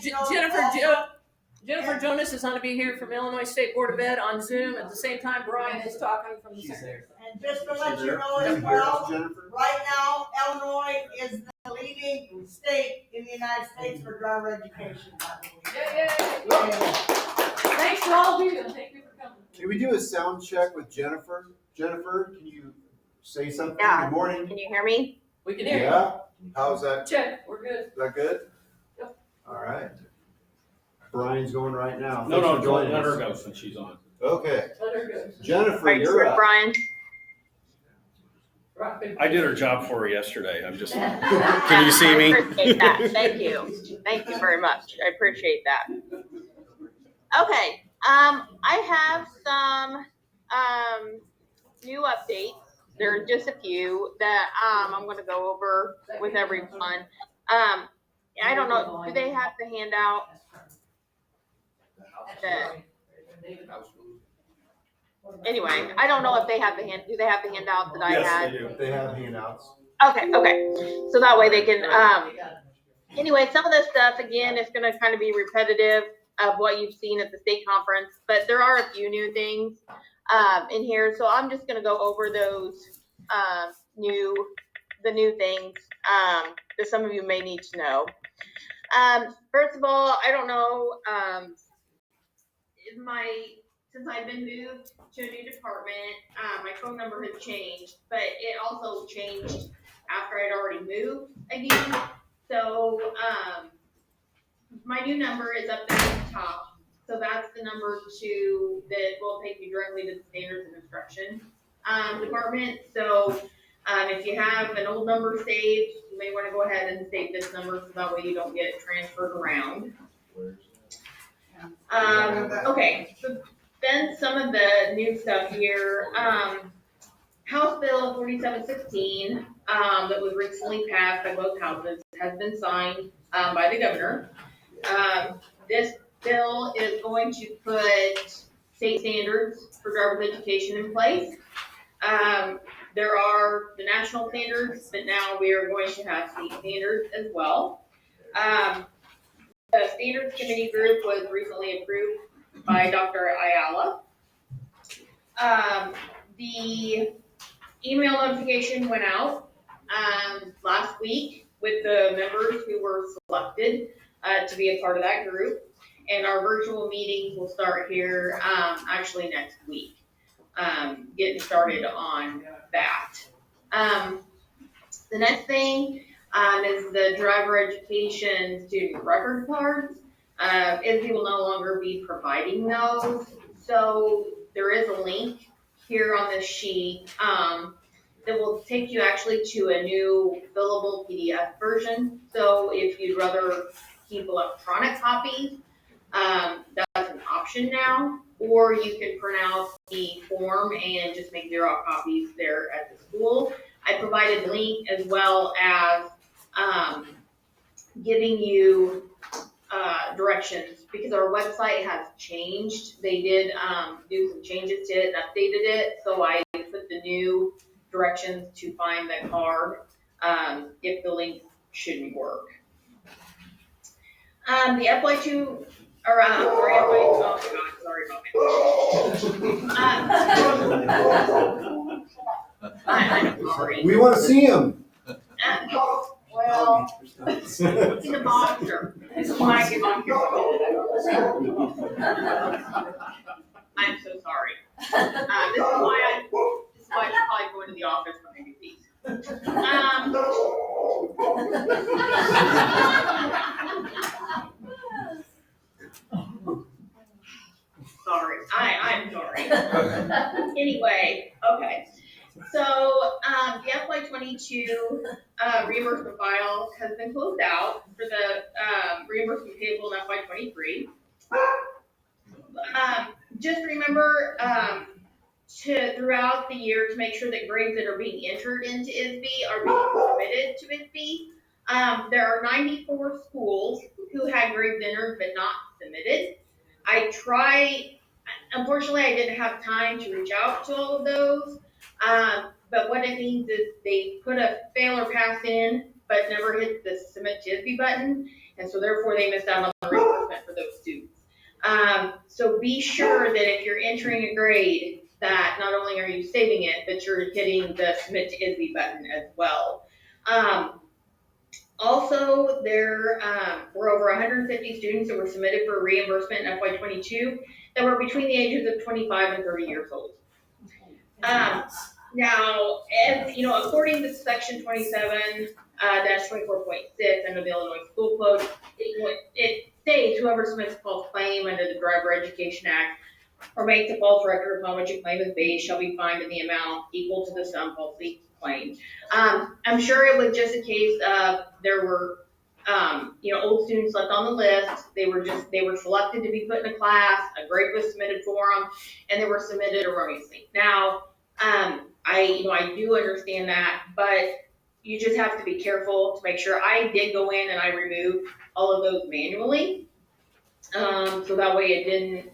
Jennifer Jonas is going to be here from Illinois State Board of Ed on Zoom at the same time Brian is talking from the secretary. And just to let you know as well, right now Illinois is the leading state in the United States for driver education. Yay. Thanks to all of you. Thank you for coming. Can we do a sound check with Jennifer? Jennifer, can you say something? Yeah. Good morning. Can you hear me? We can hear you. Yeah. How's that? Check. We're good. Is that good? Yep. All right. Brian's going right now. No, let her go since she's on. Okay. Let her go. Jennifer, Right, you're up. Brian. I did her job for her yesterday. I'm just. Can you see me? I appreciate that. Thank you. Thank you very much. I appreciate that. Okay. I have some new updates. There are just a few that I'm going to go over with everyone. I don't know. Do they have the handout? Anyway, I don't know if they have do they have the handout that I had? Yes, they do. They have handouts. Okay. So that way they can, anyway, some of this stuff, again, is going to kind of be repetitive of what you've seen at the state conference, but there are a few new things in here. So I'm just going to go over those the new things that some of you may need to know. First of all, I don't know, since I've been moved to a new department, my phone number has changed, but it also changed after I'd already moved again. So my new number is up there at the top. So that's the number that will take you directly to the Standards and Instruction department. So if you have an old number saved, you may want to go ahead and save this number so that way you don't get transferred around. Okay, so then some of the new stuff here. House Bill 4716 that was recently passed by both houses has been signed by the governor. This bill is going to put state standards for driver's education in place. There are the national standards, but now we are going to have state standards as well. The Standards Committee group was recently approved by Dr. Ayala. The email notification went out last week with the members who were selected to be a part of that group. And our virtual meetings will start here actually next week, getting started on that. The next thing is the driver education student record cards. ISBE will no longer be providing those. So there is a link here on this sheet that will take you actually to a new fillable PDF version. So if you'd rather keep electronic copies, that's an option now. Or you can print out the form and just make Xerox copies there at the school. I provided a link as well as giving you directions because our website has changed. They did do some changes to it and updated it. So I put the new directions to find the card if the link shouldn't work. The FY2 or oh God, sorry about I'm sorry. We want to see him. Well, It's in the boxer. It's a mic is on here. I'm so sorry. This is why I should probably go into the office for maybe these. Sorry, I'm sorry. Anyway, okay. So the FY22 reimbursement file has been closed out for the reimbursement payable in FY23. Just remember throughout the year to make sure that grades that are being entered into ISBE are being submitted to ISBE. There are 94 schools who had grades entered but not submitted. Unfortunately, I didn't have time to reach out to all of those. But what it means is they put a fail or pass in, but never hit the submit to ISBE button. and so therefore they missed out on the reimbursement for those students. So be sure that if you're entering a grade, that not only are you saving it, but you're hitting the submit to ISBE button as well. Also, there were over 150 students that were submitted for reimbursement in FY22 that were between the ages of 25 and 30 years old. Now, as you know, according to section 27-24.6 under the Illinois School Code, it states whoever submits a false claim under the Driver Education Act or makes a false record upon which a claim is based shall be fined in the amount equal to the sum falsely claimed. I'm sure it was just a case of there were old students left on the list. They were selected to be put in a class. A grade was submitted for them, and they were submitted erroneously. Now, I do understand that, but you just have to be careful to make sure. I did go in and I removed all of those manually, so that way it didn't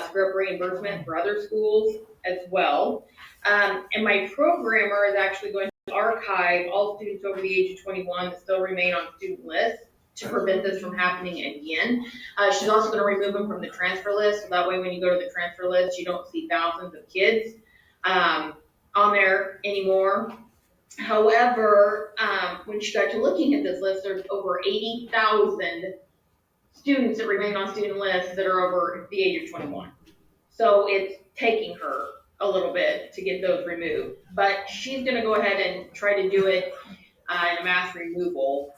screw up reimbursement for other schools as well. And my programmer is actually going to archive all students over the age of 21 that still remain on student lists to prevent this from happening again. She's also going to remove them from the transfer list, so that way when you go to the transfer list, you don't see thousands of kids on there anymore. However, when she got to looking at this list, there's over 80,000 students that remain on student lists that are over the age of 21. So it's taking her a little bit to get those removed, but she's gonna go ahead and try to do it in a mass removal.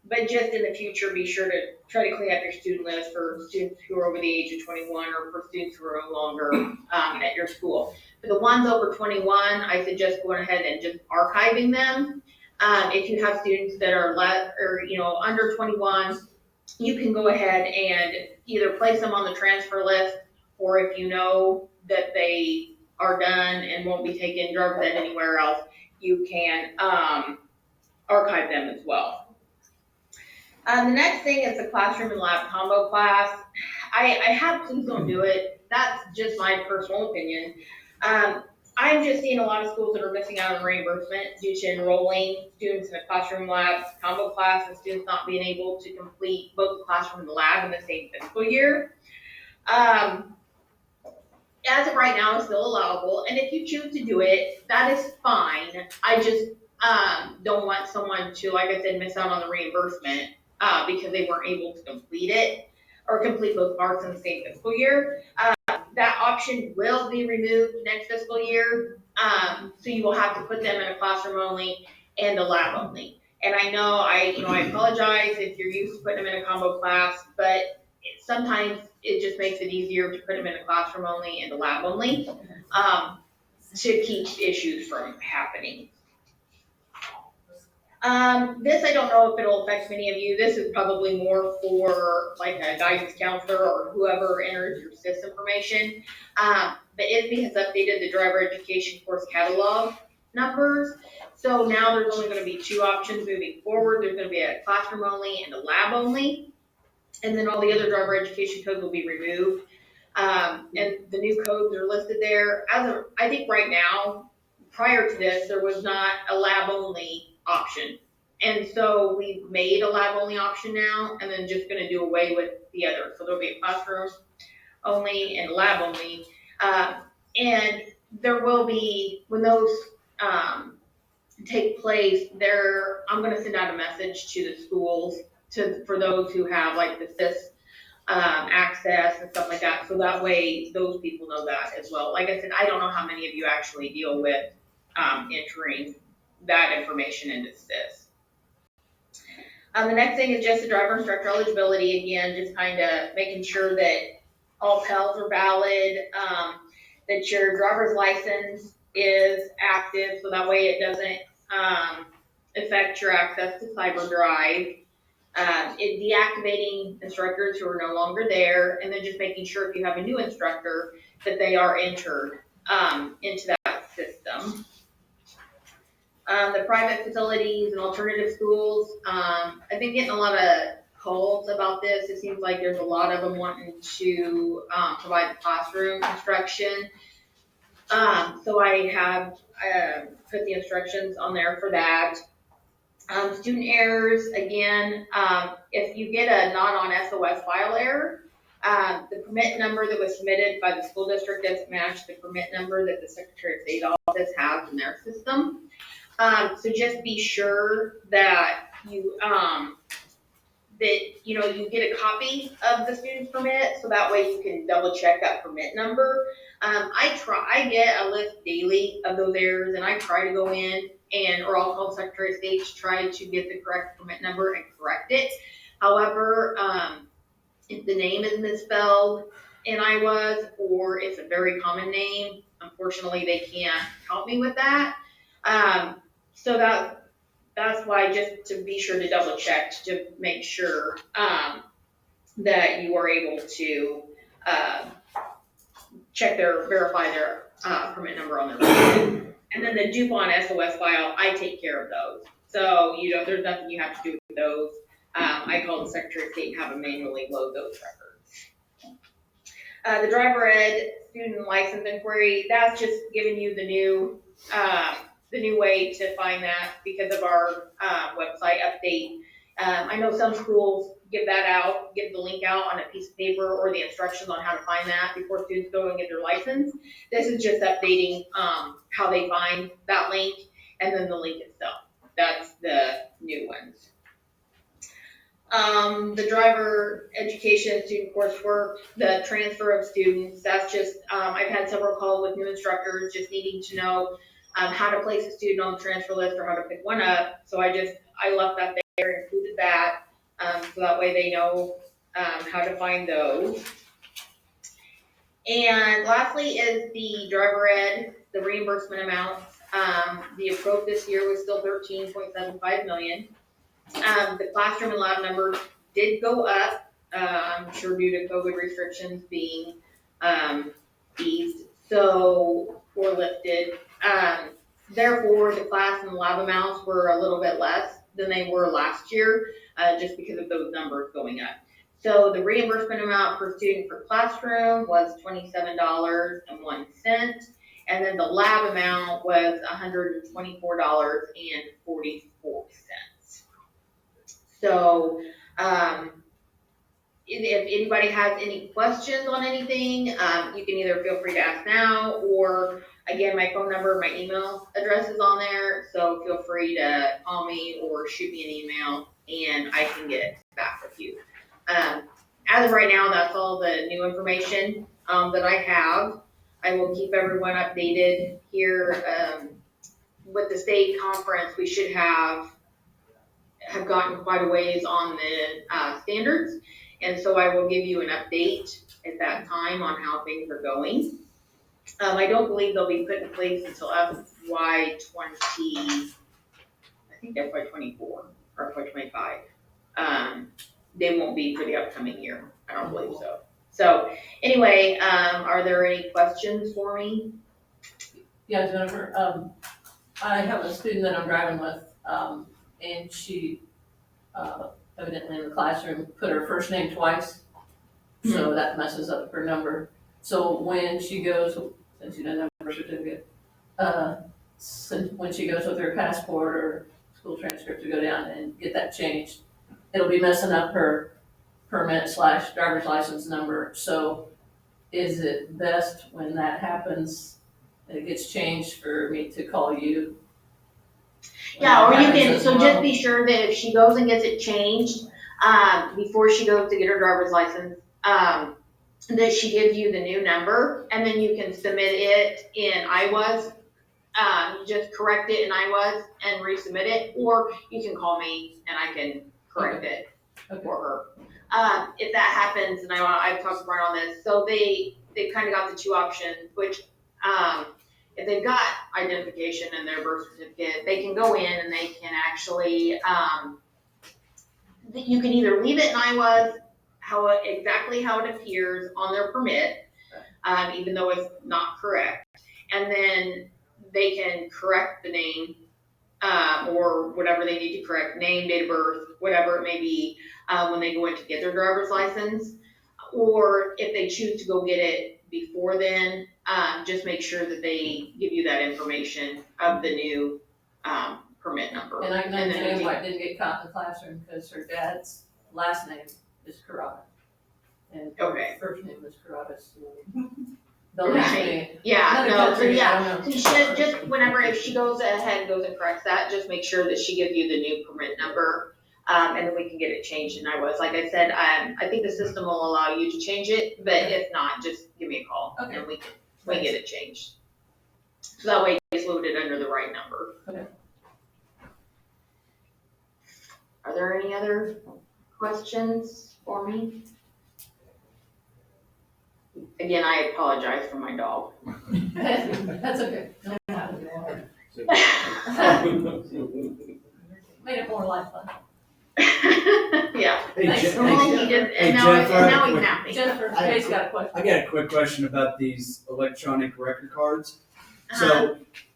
But just in the future, be sure to try to clean up your student list for students who are over the age of 21 or for students who are no longer at your school. For the ones over 21, I suggest going ahead and just archiving them. If you have students that are under 21, you can go ahead and either place them on the transfer list, or if you know that they are done and won't be taking drugs at anywhere else, you can archive them as well. The next thing is the classroom and lab combo class. I have please don't do it. That's just my personal opinion. I'm just seeing a lot of schools that are missing out on reimbursement due to enrolling students in a classroom lab combo class and students not being able to complete both the classroom and the lab in the same fiscal year. As of right now, it's still allowable, and if you choose to do it, that is fine. I just don't want someone to, like I said, miss out on the reimbursement because they weren't able to complete it or complete both parts in the same fiscal year. That option will be removed next fiscal year, so you will have to put them in a classroom only and a lab only. And I know I apologize if you're used to putting them in a combo class, but sometimes it just makes it easier to put them in a classroom only and a lab only to keep issues from happening. This, I don't know if it'll affect many of you. This is probably more for like a guidance counselor or whoever enters your SIS information. But ISBE has updated the driver education course catalog numbers. So now there's only going to be two options moving forward. There's going to be a classroom only and a lab only. And then all the other driver education codes will be removed. And the new codes are listed there. I think right now, prior to this, there was not a lab only option. And so we've made a lab only option now, and then just gonna do away with the other. So there'll be a classroom only and lab only. And there will be, when those take place, I'm gonna send out a message to the schools for those who have like the SIS access and stuff like that. So that way those people know that as well. Like I said, I don't know how many of you actually deal with entering that information into SIS. The next thing is just the driver instructor eligibility. Again, just kind of making sure that all Pels are valid, that your driver's license is active, so that way it doesn't affect your access to CyberDrive. Deactivating instructors who are no longer there, and then just making sure if you have a new instructor that they are entered into that system. The private facilities and alternative schools, I've been getting a lot of calls about this. It seems like there's a lot of them wanting to provide the classroom instruction. So I have put the instructions on there for that. Student errors, again, if you get a not on SOS file error, the permit number that was submitted by the school district doesn't match the permit number that the Secretary of State office has in their system. So just be sure that you, you get a copy of the student's permit, so that way you can double check that permit number. I get a list daily of those errors, and I try to go in or I'll call the Secretary of State to try to get the correct permit number and correct it. However, if the name is misspelled in IWAS, or it's a very common name, unfortunately they can't help me with that. So that's why, just to be sure to double check to make sure that you are able to verify their permit number on their website. And then the DuPont SOS file, I take care of those. So there's nothing you have to do with those. I call the Secretary of State and have them manually load those records. The driver ed student license inquiry, that's just giving you the new way to find that because of our website update. I know some schools give the link out on a piece of paper or the instructions on how to find that before students go and get their license. This is just updating how they find that link and then the link itself. That's the new ones. The driver education student coursework, the transfer of students, that's just, I've had several calls with new instructors just needing to know how to place a student on the transfer list or how to pick one up. So I left that there, included that, so that way they know how to find those. And lastly is the driver ed, the reimbursement amounts. The approach this year was still $13.75 million. The classroom and lab numbers did go up, I'm sure due to COVID restrictions being eased, or lifted. Therefore, the class and lab amounts were a little bit less than they were last year, just because of those numbers going up. So the reimbursement amount per student per classroom was $27.01, and then the lab amount was $124.44. So, if anybody has any questions on anything, you can either feel free to ask now, or again, my phone number, my email address is on there. So feel free to call me or shoot me an email and I can get back with you. As of right now, that's all the new information that I have. I will keep everyone updated here. With the state conference, we should have gotten quite a ways on the standards, and so I will give you an update at that time on how things are going. I don't believe they'll be put in place until FY24 or FY25. They won't be for the upcoming year. I don't believe so. So anyway, are there any questions for me? Yeah, Jennifer, I have a student that I'm driving with, and she, evidently in the classroom, put her first name twice, so that messes up her number. So when she goes, since you don't have a birth certificate, when she goes with her passport or school transcript to go down and get that changed, it'll be messing up her permit/driver's license number. So is it best when that happens, and it gets changed, for me to call you? Yeah, or you can, so just be sure that if she goes and gets it changed, before she goes to get her driver's license, that she gives you the new number, and then you can submit it in IWAS. Just correct it in IWAS and resubmit it, or you can call me and I can correct it for her. If that happens, and I've talked to Brian on this, so they kind of got the two options, which, if they've got identification in their birth certificate, they can go in and they can actually, you can either leave it in IWAS, exactly how it appears on their permit, even though it's not correct, and then they can correct the name, or whatever they need to correct, name, date of birth, whatever it may be, when they go in to get their driver's license. Or if they choose to go get it before then, just make sure that they give you that information of the new permit number. And I can then understand we- why it didn't get caught in the classroom, because her dad's last name is Carrata. And Okay. her first name was Carrata. Don't ask me. Yeah, Another no, so country, I yeah, don't know. she should, just whenever, if she goes ahead and goes and corrects that, just make sure that she gives you the new permit number. And then we can get it changed, and like I said, I think the system will allow you to change it, but if not, just give me a call, Okay. and we get it changed. So that way it's loaded under the right number. Okay. Are there any other questions for me? Again, I apologize for my dog. That's okay. Made it more lifelike. Yeah. Hey, Thanks. Well, he did, Hey, and Jennifer, now he's napping. Jennifer, Jay's got a question. I got a quick question about these electronic record cards. Uh-huh.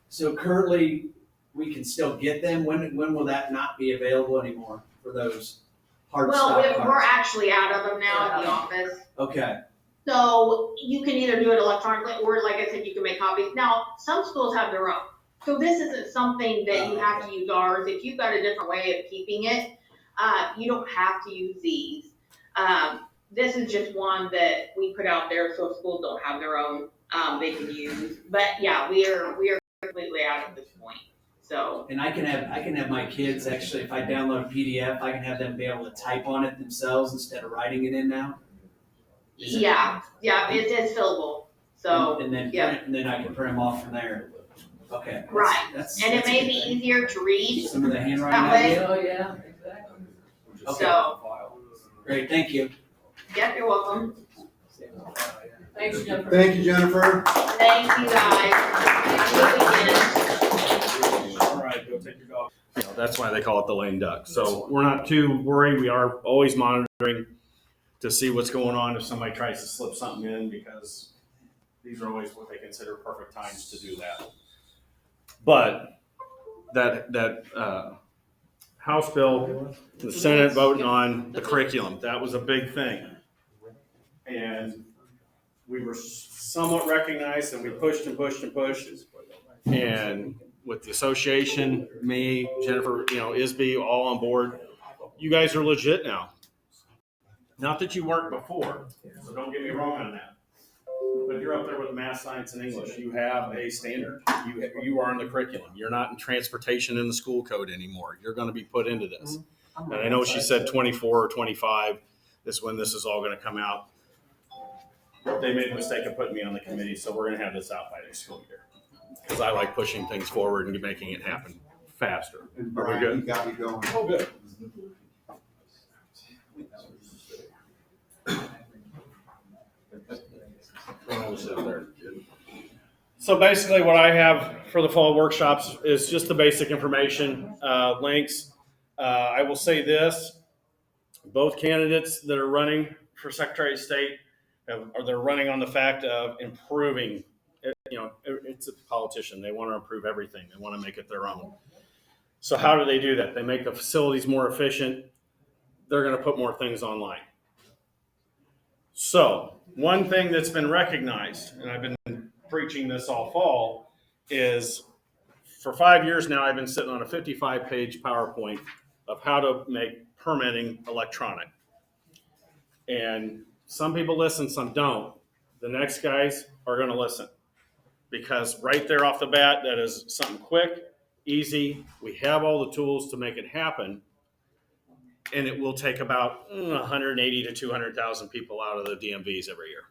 So currently, we can still get them. When will that not be available anymore for those hard Well, stop we're cards? actually out of them now at the office. Okay, So you can either do it electronically, or like I said, you can make copies. Now, some schools have their own. So this isn't something that you have to use ours. If you've got a different way of keeping it, you don't have to use these. This is just one that we put out there so schools don't have their own, they can use. But yeah, we are completely out at this point, so. and I can have my kids, actually, if I download a PDF, I can have them be able to type on it themselves instead of writing it in now? Is it- Yeah, it's fillable, so, And then, yeah. and then I can print them off from there. Okay. that's- Right. that's- And it that's a may good be thing. easier to read, Some of the handwriting That way- idea? Oh, yeah, exactly. Okay. so, Great, thank you. yep, you're welcome. Thanks, Jennifer. Thank you, Jennifer. Thank you guys. Have a good weekend. All right, go take your dog. You know, that's why they call it the lame duck. So we're not too worried. We are always monitoring to see what's going on if somebody tries to slip something in, because these are always what they consider perfect times to do that. But that House bill, the Senate voting on the curriculum, that was a big thing. And we were somewhat recognized, and we pushed and pushed and pushed. And with the association, me, Jennifer, ISBE, all on board, you guys are legit now. Not that you weren't before, so don't get me wrong on that. But you're up there with math, science, and English. You have a standard. You are in the curriculum. You're not in transportation in the school code anymore. You're going to be put into this. And I know she said 24 or 25 is when this is all going to come out. They made a mistake of putting me on the committee, so we're going to have this out by next school year. Because I like pushing things forward and making it happen faster. And Are we Brian, good? you got me going. Oh, good. So basically what I have for the fall workshops is just the basic information, links. I will say this, both candidates that are running for Secretary of State, they're running on the fact of improving. It's a politician. They want to improve everything. They want to make it their own. So how do they do that? They make the facilities more efficient. They're going to put more things online. So one thing that's been recognized, and I've been preaching this all fall, is for 5 years now, I've been sitting on a 55-page PowerPoint of how to make permitting electronic. And some people listen, some don't. The next guys are going to listen, because right there off the bat, that is something quick, easy. We have all the tools to make it happen. And it will take about 180 to 200,000 people out of the DMVs every year.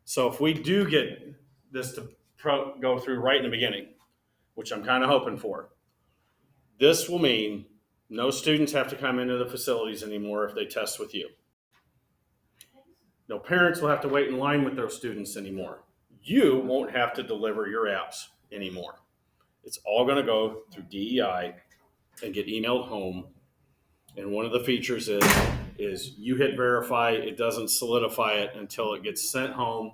So if we do get this to go through right in the beginning, which I'm kind of hoping for, this will mean no students have to come into the facilities anymore if they test with you. No parents will have to wait in line with those students anymore. You won't have to deliver your apps anymore. It's all going to go through DEI and get emailed home. And one of the features is you hit verify, it doesn't solidify it until it gets sent home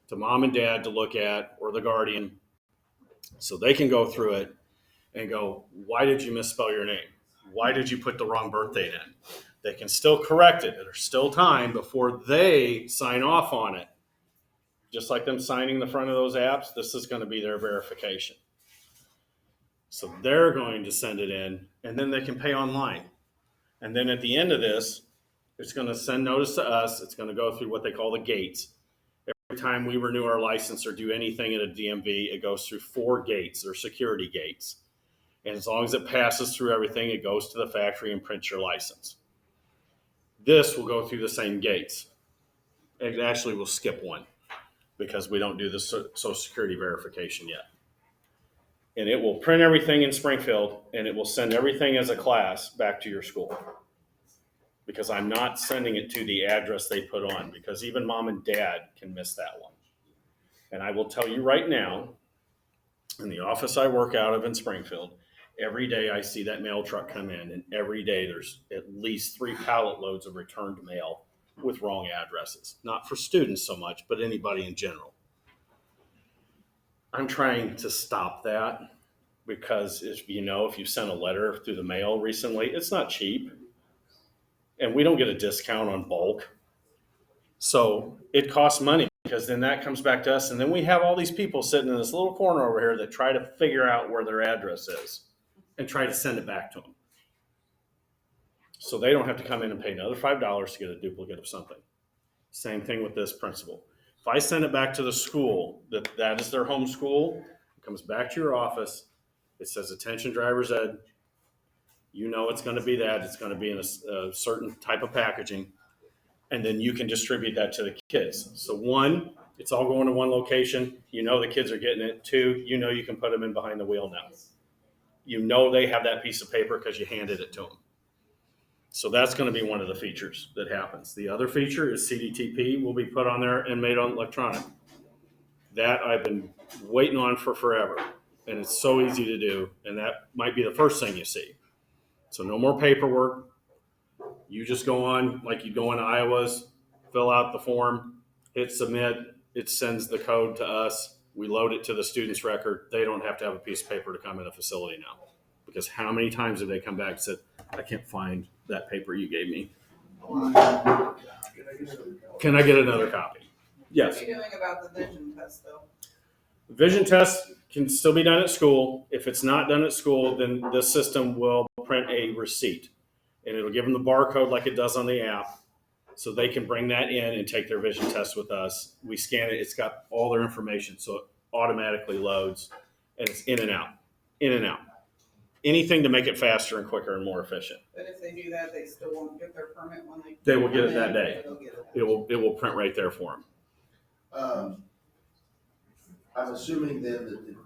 to mom and dad to look at, or the guardian, so they can go through it and go, why did you misspell your name? Why did you put the wrong birth date in? They can still correct it. There's still time before they sign off on it. Just like them signing the front of those apps, this is going to be their verification. So they're going to send it in, and then they can pay online. And then at the end of this, it's going to send notice to us. It's going to go through what they call the gates. Every time we renew our license or do anything at a DMV, it goes through 4 gates or security gates. And as long as it passes through everything, it goes to the factory and prints your license. This will go through the same gates. It actually will skip one because we don't do the Social Security verification yet. And it will print everything in Springfield, and it will send everything as a class back to your school. Because I'm not sending it to the address they put on, because even mom and dad can miss that one. And I will tell you right now, in the office I work out of in Springfield, every day I see that mail truck come in, and every day there's at least 3 pallet loads of returned mail with wrong addresses. Not for students so much, but anybody in general. I'm trying to stop that because if you sent a letter through the mail recently, it's not cheap. And we don't get a discount on bulk. So it costs money because then that comes back to us. And then we have all these people sitting in this little corner over here that try to figure out where their address is and try to send it back to them. So they don't have to come in and pay another $5 to get a duplicate of something. Same thing with this principal. If I send it back to the school, that is their home school, it comes back to your office, it says attention driver's ed, it's going to be that, it's going to be in a certain type of packaging, and then you can distribute that to the kids. So 1, it's all going to one location, the kids are getting it. 2, you can put them in behind the wheel now. They have that piece of paper because you handed it to them. So that's going to be one of the features that happens. The other feature is CDTP will be put on there and made on electronic. That I've been waiting on for forever, and it's so easy to do, and that might be the first thing you see. So no more paperwork. You just go on like you go into Iowa's, fill out the form, hit submit. It sends the code to us. We load it to the student's record. They don't have to have a piece of paper to come in a facility now. Because how many times have they come back and said, I can't find that paper you gave me. Can I get another copy? Yes. What are you doing about the vision test though? Vision test can still be done at school. If it's not done at school, then the system will print a receipt. And it'll give them the barcode like it does on the app. So they can bring that in and take their vision test with us. We scan it. It's got all their information. So it automatically loads. And it's in and out. In and out. Anything to make it faster and quicker and more efficient. But if they do that, they still won't get their permit when they. They will get it that day. They'll get it. It will print right there for them. I'm assuming then that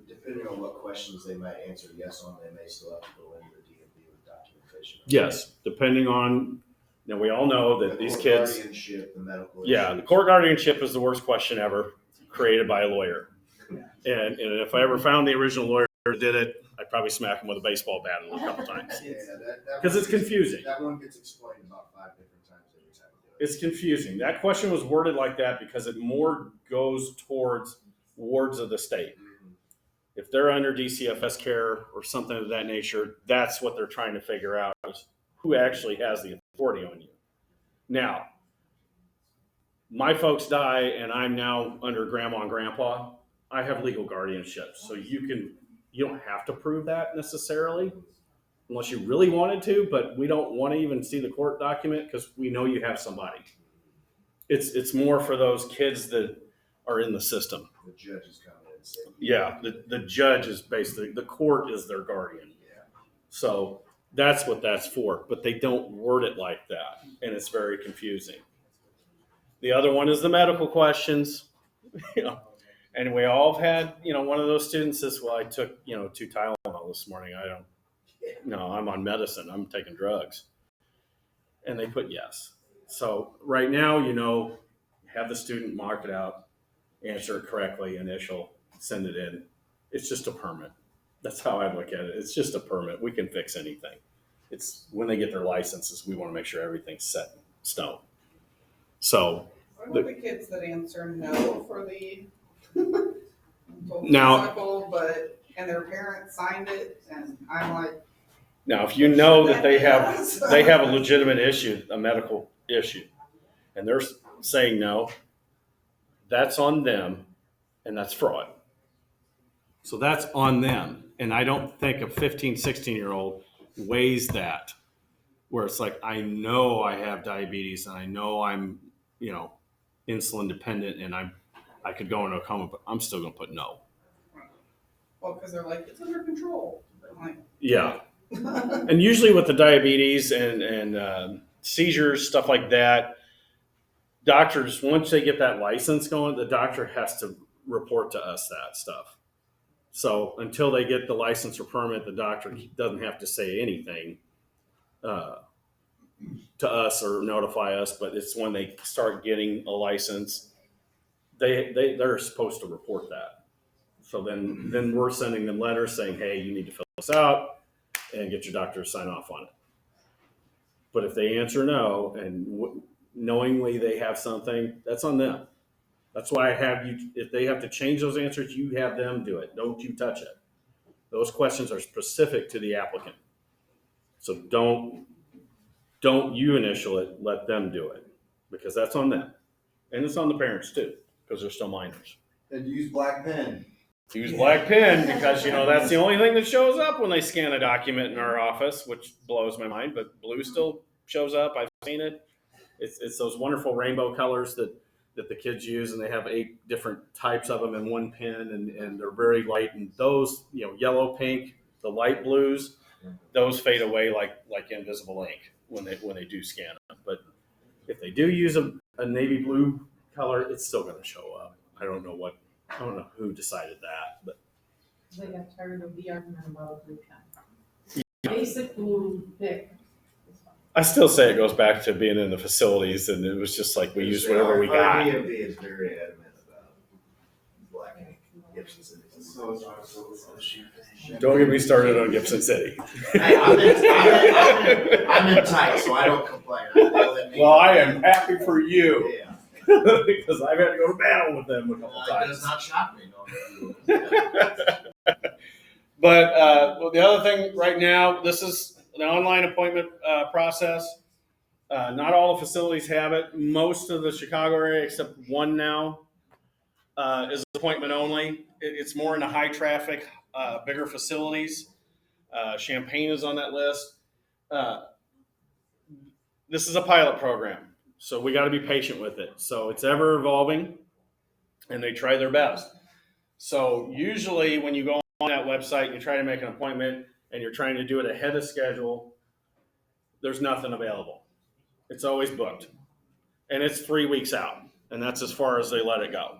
depending on what questions they might answer yes on, they may still have to go into the DMV with documentation. Yes, depending on, we all know that these kids. Guardianship, the medical. Yeah, issues. the court guardianship is the worst question ever created by a lawyer. And if I ever found the original lawyer who did it, I'd probably smack him with a baseball bat a couple times. Yeah, Because it's confusing. That one gets explained about 5 different times every time we do it. It's confusing. That question was worded like that because it more goes towards wards of the state. If they're under DCFS care or something of that nature, that's what they're trying to figure out is who actually has the authority on you. Now, my folks die and I'm now under grandma and grandpa. I have legal guardianship. So you don't have to prove that necessarily unless you really wanted to, but we don't want to even see the court document because we know you have somebody. It's more for those kids that are in the system. The judges come in and say. Yeah, the judge is basically, the court is their guardian. Yeah. So that's what that's for, but they don't word it like that, and it's very confusing. The other one is the medical questions. And we all have had, one of those students says, well, I took, 2 Tylenol this morning. I'm on medicine. I'm taking drugs. And they put yes. So right now, have the student mark it out, answer it correctly, initial, send it in. It's just a permit. That's how I look at it. It's just a permit. We can fix anything. It's when they get their licenses, we want to make sure everything's set in stone. So What about the kids that answer no for the Now- physical, and their parents signed it, and I'm like. now, if you know that they have a legitimate issue, a medical issue, and they're saying no, that's on them, and that's fraud. So that's on them. And I don't think a 15, 16-year-old weighs that, where it's like, I know I have diabetes and I know I'm, insulin dependent and I could go into a coma, but I'm still going to put no. Well, because they're like, it's under control. I'm like, Yeah. And usually with the diabetes and seizures, stuff like that, doctors, once they get that license going, the doctor has to report to us that stuff. So until they get the license or permit, the doctor doesn't have to say anything to us or notify us. But it's when they start getting a license, they're supposed to report that. So then we're sending them letters saying, hey, you need to fill this out and get your doctor to sign off on it. But if they answer no and knowingly they have something, that's on them. That's why I have you, if they have to change those answers, you have them do it. Don't you touch it. Those questions are specific to the applicant. So don't you initial it, let them do it, because that's on them. And it's on the parents too, because they're still minors. And use black pen. Use black pen because, that's the only thing that shows up when they scan a document in our office, which blows my mind, but blue still shows up. I've seen it. It's those wonderful rainbow colors that the kids use, and they have 8 different types of them in one pen, and they're very light. And those, yellow, pink, the light blues, those fade away like invisible ink when they do scan them. But if they do use a navy blue color, it's still going to show up. I don't know who decided that, but They got tired of the argument about blue pen. Basic blue pick. I still say it goes back to being in the facilities, and it was just like we use whatever we got. Our DMV is very adamant about black ink. Gibson City. Don't get me started on Gibson City. Hey, I'm in tight, so I don't complain. Well, I am happy for you. Yeah. Because I've had to go to battle with them a couple It times. does not shock me. No. But the other thing right now, this is the online appointment process. Not all the facilities have it. Most of the Chicago area, except one now, is appointment only. It's more in the high traffic, bigger facilities. Champaign is on that list. This is a pilot program, so we got to be patient with it. So it's ever evolving, and they try their best. So usually when you go on that website and you try to make an appointment and you're trying to do it ahead of schedule, there's nothing available. It's always booked. And it's 3 weeks out, and that's as far as they let it go.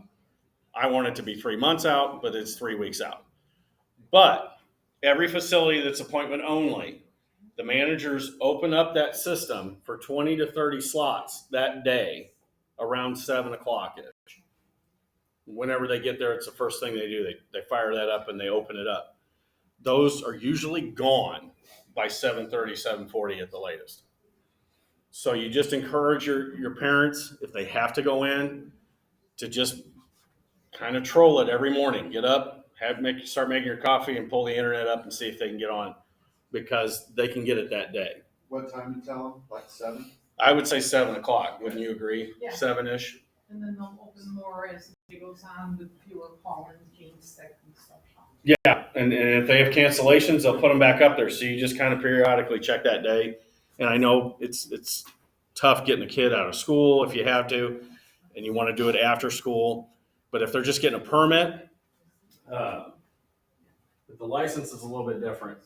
I want it to be 3 months out, but it's 3 weeks out. But every facility that's appointment only, the managers open up that system for 20 to 30 slots that day around 7 o'clock-ish. Whenever they get there, it's the first thing they do. They fire that up and they open it up. Those are usually gone by 7:30, 7:40 at the latest. So you just encourage your parents, if they have to go in, to just kind of troll it every morning. Get up, start making your coffee, and pull the internet up and see if they can get on, because they can get it that day. What time to tell them? Like 7? I would say 7 o'clock. Wouldn't you agree? Yeah. 7-ish. And then they'll open more as it goes on with fewer call-ins being sick and stuff. Yeah, and if they have cancellations, they'll put them back up there. So you just kind of periodically check that day. And I know it's tough getting a kid out of school if you have to, and you want to do it after school. But if they're just getting a permit, the license is a little bit different.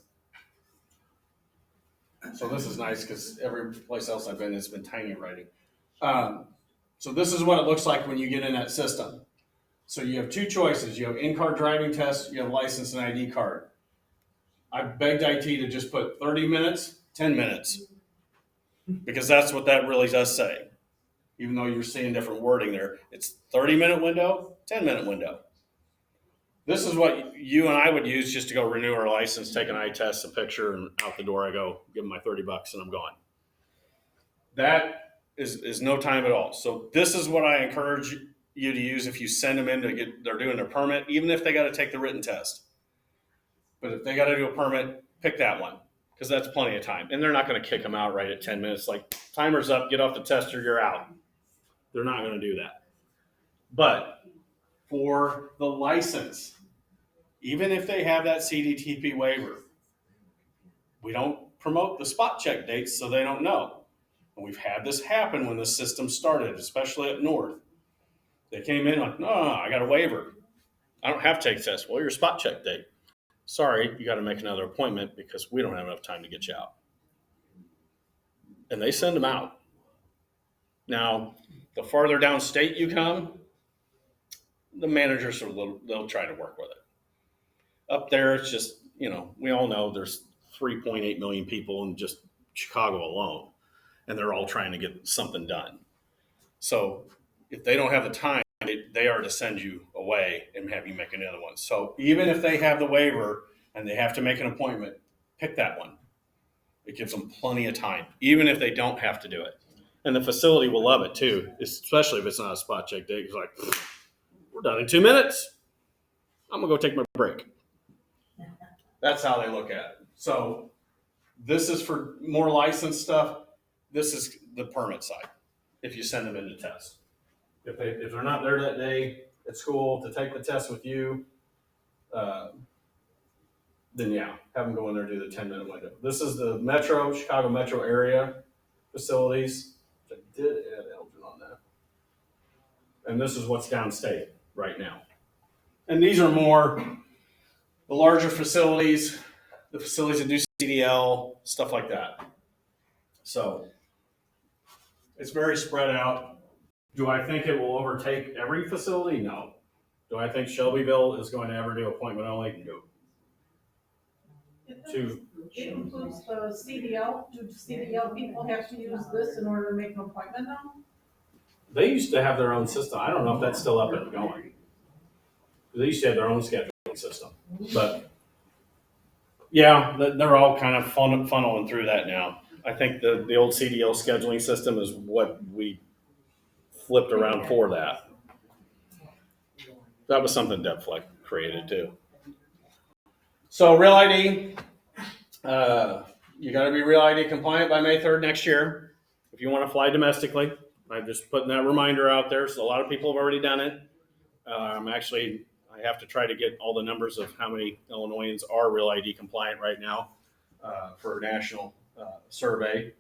So this is nice because every place else I've been, it's been tiny writing. So this is what it looks like when you get in that system. So you have 2 choices. You have in-car driving test, you have license and ID card. I begged IT to just put 30 minutes, 10 minutes, because that's what that really does say. Even though you're seeing different wording there, it's 30-minute window, 10-minute window. This is what you and I would use just to go renew our license, take an eye test, a picture, and out the door I go, give them my $30 and I'm gone. That is no time at all. So this is what I encourage you to use if you send them in they're doing their permit, even if they got to take the written test. But if they got to do a permit, pick that one, because that's plenty of time. And they're not going to kick them out right at 10 minutes. Like, timer's up, get off the tester, you're out. They're not going to do that. But for the license, even if they have that CDTP waiver, we don't promote the spot check dates so they don't know. And we've had this happen when the system started, especially up north. They came in like, no, I got a waiver. I don't have to take the test. Well, your spot check date. Sorry, you got to make another appointment because we don't have enough time to get you out. And they send them out. Now, the farther downstate you come, the managers they'll try to work with it. Up there, it's just, we all know there's 3.8 million people in just Chicago alone, and they're all trying to get something done. So if they don't have the time, they are to send you away and have you make another one. So even if they have the waiver and they have to make an appointment, pick that one. It gives them plenty of time, even if they don't have to do it. And the facility will love it too, especially if it's not a spot check date. It's like, we're done in 2 minutes. I'm gonna go take my break. That's how they look at it. So this is for more licensed stuff. This is the permit side. If you send them in to test. If they're not there that day at school to take the test with you, then yeah, have them go in there and do the 10-minute window. This is the Chicago metro area facilities. I did add Elgin on that. And this is what's downstate right now. And these are more the larger facilities, the facilities that do CDL, stuff like that. So it's very spread out. Do I think it will overtake every facility? No. Do I think Shelbyville is going to ever do appointment only? No. It includes the CDL. Do CDL people have to use this in order to make an appointment now? They used to have their own system. I don't know if that's still up and going. They used to have their own scheduling system. But yeah, they're all kind of funneling through that now. I think the old CDL scheduling system is what we flipped around for that. That was something Deb Fleck created too. So Real ID, you got to be Real ID compliant by May 3rd next year if you want to fly domestically. I'm just putting that reminder out there. So a lot of people have already done it. I have to try to get all the numbers of how many Illinoisans are Real ID compliant right now for a national survey.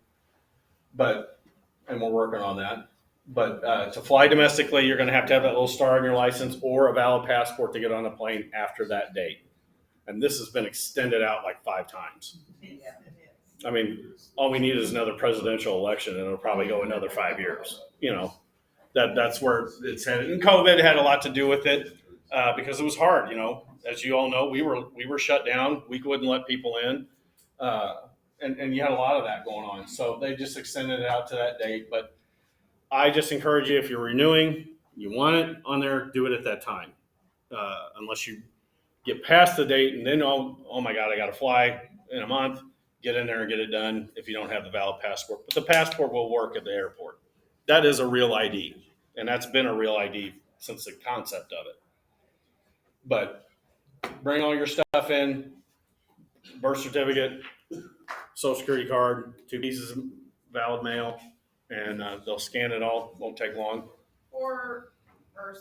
And we're working on that. But to fly domestically, you're going to have that little star on your license or a valid passport to get on a plane after that date. And this has been extended out like 5 times. I mean, all we need is another presidential election, and it'll probably go another 5 years. That's where it's headed. And COVID had a lot to do with it because it was hard. As you all know, we were shut down. We wouldn't let people in, and you had a lot of that going on. So they just extended it out to that date. But I just encourage you, if you're renewing, you want it on there, do it at that time. Unless you get past the date and then, oh my God, I got to fly in a month, get in there and get it done if you don't have the valid passport. But the passport will work at the airport. That is a real ID. And that's been a real ID since the concept of it. But bring all your stuff in, birth certificate, social security card, 2 pieces of valid mail, and they'll scan it all. Won't take long. For our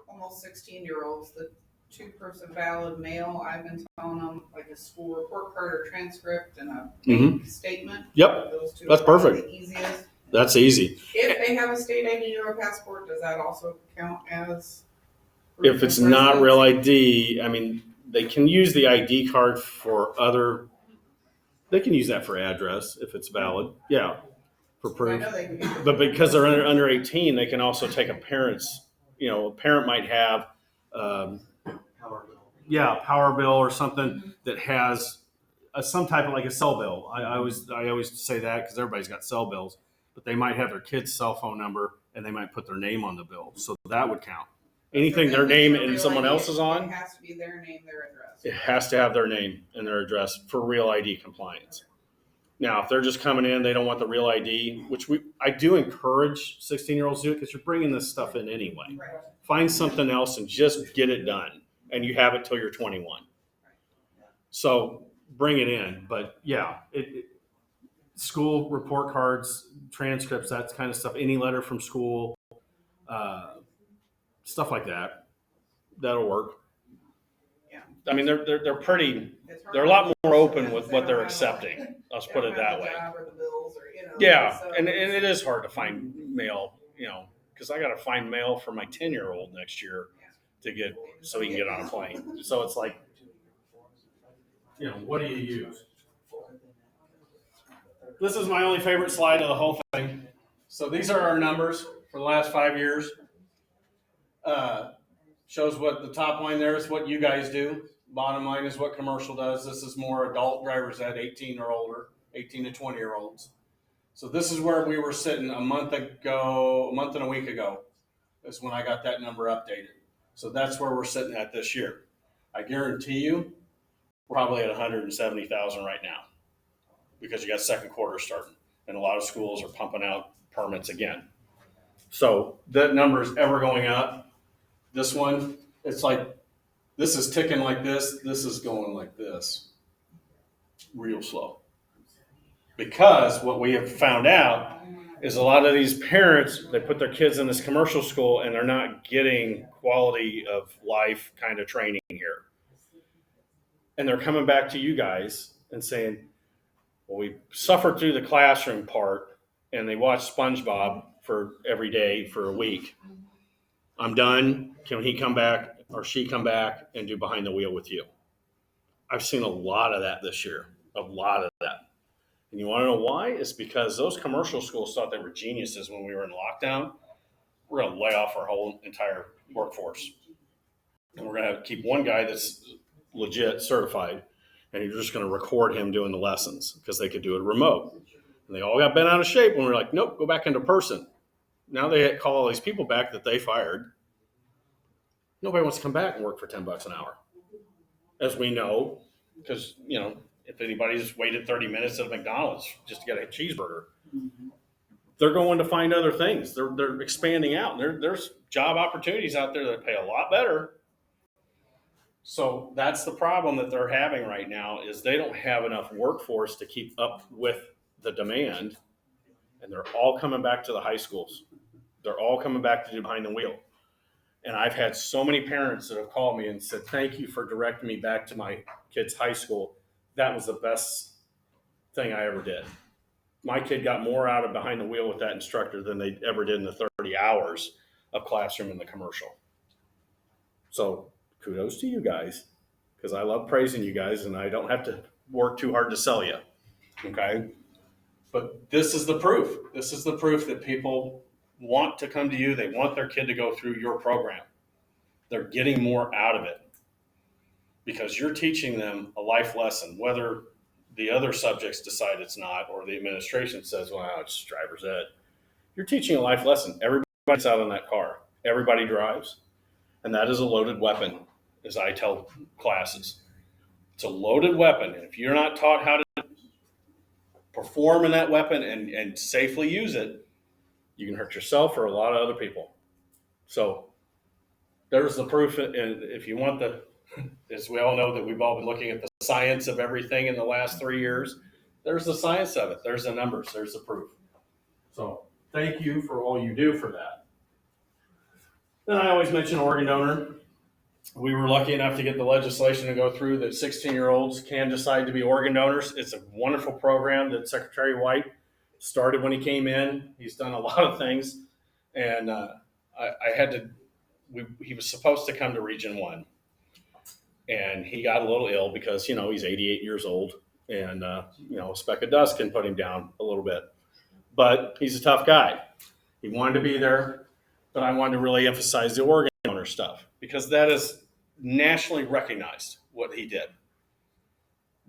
almost 16-year-olds, the 2-person valid mail, I've been telling them like a school report card or transcript and a bank statement. Yep, those 2 that's are probably perfect. the easiest. That's easy. If they have a state ID or a passport, does that also count as? If it's not real ID, I mean, they can use the ID card for they can use that for address if it's valid. Yeah, for I proof. know they can use it. But because they're under 18, they can also take a parent's, a parent might have, power bill or something that has some type of like a cell bill. I always say that because everybody's got cell bills, but they might have their kid's cell phone number and they might put their name on the bill. So that would count. Anything their name and someone else is on, It has to be their name, their address. it has to have their name and their address for real ID compliance. Now, if they're just coming in, they don't want the real ID, which I do encourage 16-year-olds to do it because you're bringing this stuff in anyway. Right. Find something else and just get it done, and you have it till you're 21. So bring it in, but yeah, school report cards, transcripts, that kind of stuff, any letter from school, stuff like that, that'll work. Yeah, I mean, they're pretty, It's hard they're a lot more open because with they what don't they're have, accepting. Let's they put don't it have that the way. job or the bills or, Yeah, so and it's- it is hard to find mail, because I got to find mail for my 10-year-old next year to get so he can get on a plane. So it's like, what do you use? This is my only favorite slide of the whole thing. So these are our numbers for the last 5 years. Shows what the top line there is what you guys do. Bottom line is what commercial does. This is more adult drivers at 18 or older, 18 to 20-year-olds. So this is where we were sitting a month and a week ago is when I got that number updated. So that's where we're sitting at this year. I guarantee you we're probably at 170,000 right now because you got second quarter starting and a lot of schools are pumping out permits again. So that number is ever going up. This one, it's like, this is ticking like this. This is going like this, real slow. Because what we have found out is a lot of these parents, they put their kids in this commercial school and they're not getting quality of life kind of training here. And they're coming back to you guys and saying, well, we suffered through the classroom part and they watched SpongeBob for every day for a week. I'm done. Can he come back or she come back and do behind the wheel with you? I've seen a lot of that this year, a lot of that. And you want to know why? It's because those commercial schools thought they were geniuses when we were in lockdown. We're going to lay off our whole entire workforce. And we're going to keep one guy that's legit certified, and you're just going to record him doing the lessons because they could do it remote. And they all got bent out of shape when we were like, nope, go back into person. Now they call all these people back that they fired. Nobody wants to come back and work for $10 an hour. As we know, because, if anybody's waited 30 minutes at McDonald's just to get a cheeseburger, they're going to find other things. They're expanding out. There's job opportunities out there that pay a lot better. So that's the problem that they're having right now is they don't have enough workforce to keep up with the demand. And they're all coming back to the high schools. They're all coming back to do behind the wheel. And I've had so many parents that have called me and said, thank you for directing me back to my kid's high school. That was the best thing I ever did. My kid got more out of behind the wheel with that instructor than they ever did in the 30 hours of classroom in the commercial. So kudos to you guys, because I love praising you guys and I don't have to work too hard to sell you. Okay. But this is the proof. This is the proof that people want to come to you. They want their kid to go through your program. They're getting more out of it because you're teaching them a life lesson, whether the other subjects decide it's not, or the administration says, well, it's just driver's ed. You're teaching a life lesson. Everybody's out in that car. Everybody drives. And that is a loaded weapon, as I tell classes. It's a loaded weapon. And if you're not taught how to perform in that weapon and safely use it, you can hurt yourself or a lot of other people. So there's the proof. And if you want as we all know that we've all been looking at the science of everything in the last 3 years, there's the science of it. There's the numbers. There's the proof. So thank you for all you do for that. Then I always mention organ donor. We were lucky enough to get the legislation to go through that 16-year-olds can decide to be organ donors. It's a wonderful program that Secretary White started when he came in. He's done a lot of things. And he was supposed to come to Region 1. And he got a little ill because, he's 88 years old. And, a speck of dust can put him down a little bit. But he's a tough guy. He wanted to be there. But I wanted to really emphasize the organ donor stuff because that is nationally recognized what he did.